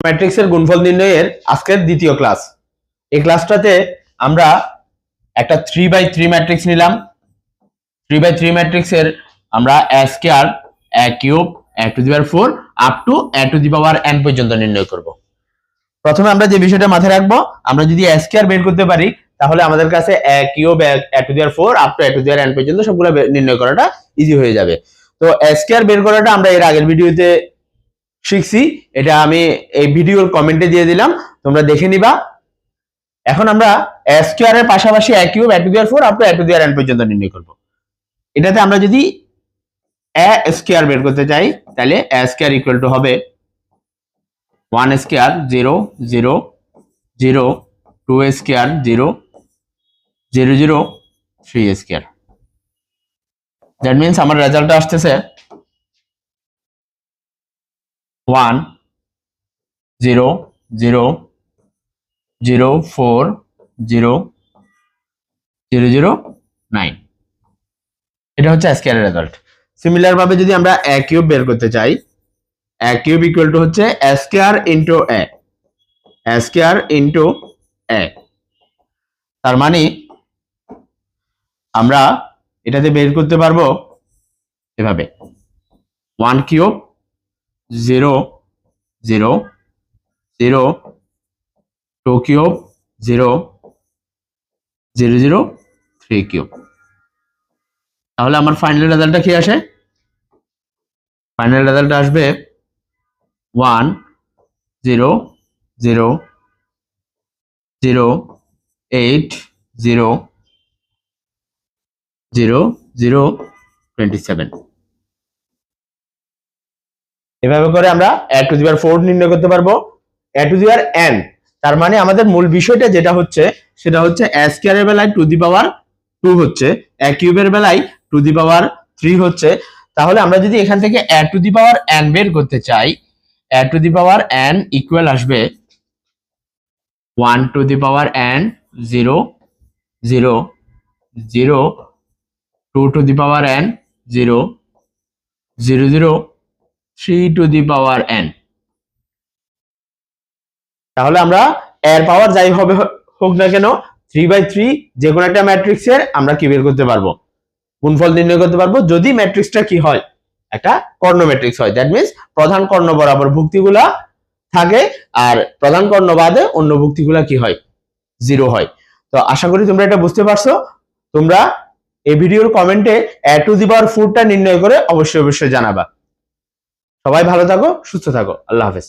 ম্যাট্রিক্সের গুণফল নির্ণয়ের আজকের দ্বিতীয় ক্লাস। এই ক্লাসটাতে আমরা একটা 3/3 ম্যাট্রিক্স নিলাম। 3/3 ম্যাট্রিক্সের আমরা a square, a cube, a to the power 4 up to a to the power n পর্যন্ত নির্ণয় করব। প্রথমে আমরা যে বিষয়টা মাথায় রাখবো, আমরা যদি a স্কয়ার বের করতে পারি তাহলে আমাদের কাছে a cube, a to the power 4 up to a to the power n পর্যন্ত সবগুলো নির্ণয় করাটা ইজি হয়ে যাবে। তো a স্কয়ার বের করাটা আমরা এর আগের ভিডিওতে শিখছি, এটা আমি এই ভিডিওর কমেন্টে দিয়ে দিলাম, তোমরা দেখে নিবা। এখন আমরা a স্কয়ার এর পাশাপাশি a cube, a to the power 4 up to a to the power n পর্যন্ত নির্ণয় করব। এটাতে আমরা যদি a স্কয়ার বের করতে চাই তাহলে a স্কয়ার ইকুয়াল টু হবে 1 square 0 0 0 2 square 0 0 0 3 square. That means আমার রেজাল্টটা আসতেছে 1 0 0 0 4 0 0 0 9। এটা হচ্ছে a স্কয়ারের রেজাল্ট। সিমিলার ভাবে যদি আমরা a কিউব বের করতে চাই, a কিউব ইকুয়াল টু হচ্ছে a square into a square into a। তার মানে আমরা এটাতে বের করতে পারবো এভাবে 1 কিউব 0 0 0 2 কিউব 0 0 0 3 কিউব। তাহলে আমার ফাইনাল রেজাল্টটা কি আসে? ফাইনাল রেজাল্ট আসবে 1 0 0 0 8 0 0 0 27। এভাবে করে আমরা a টু দি পাওয়ার 4 নির্ণয় করতে পারবো, a to the power n। তার মানে আমাদের মূল বিষয়টা যেটা হচ্ছে সেটা হচ্ছে a স্কয়ারের বেলায় টু দি পাওয়ার 2 হচ্ছে, a কিউবের বেলায় টু দি পাওয়ার 3 হচ্ছে। তাহলে আমরা যদি এখান থেকে a to the power n বের করতে চাই, a to the power n equal আসবে 1 to the power n 0 0 0 2 to the power n 0 0 0 3 to the power n। তাহলে আমরা এর পাওয়ার যাই হবে হোক না কেন 3/3 যে কোনো একটা ম্যাট্রিক্সের আমরা কি বের করতে পারবো, গুণফল নির্ণয় করতে পারবো, যদি ম্যাট্রিক্সটা কি হয়, একটা কর্ণ ম্যাট্রিক্স হয়। দ্যাট মিন্স প্রধান কর্ণ বরাবর ভুক্তিগুলা থাকে আর প্রধান কর্ণ বাদে অন্য ভুক্তিগুলা কি হয়, 0 হয়। তো আশা করি তোমরা এটা বুঝতে পারছো। তোমরা এই ভিডিওর কমেন্টে a টু দি পাওয়ার 4টা নির্ণয় করে অবশ্যই জানাবা। সবাই ভালো থাকো, সুস্থ থাকো, আল্লাহ হাফেজ।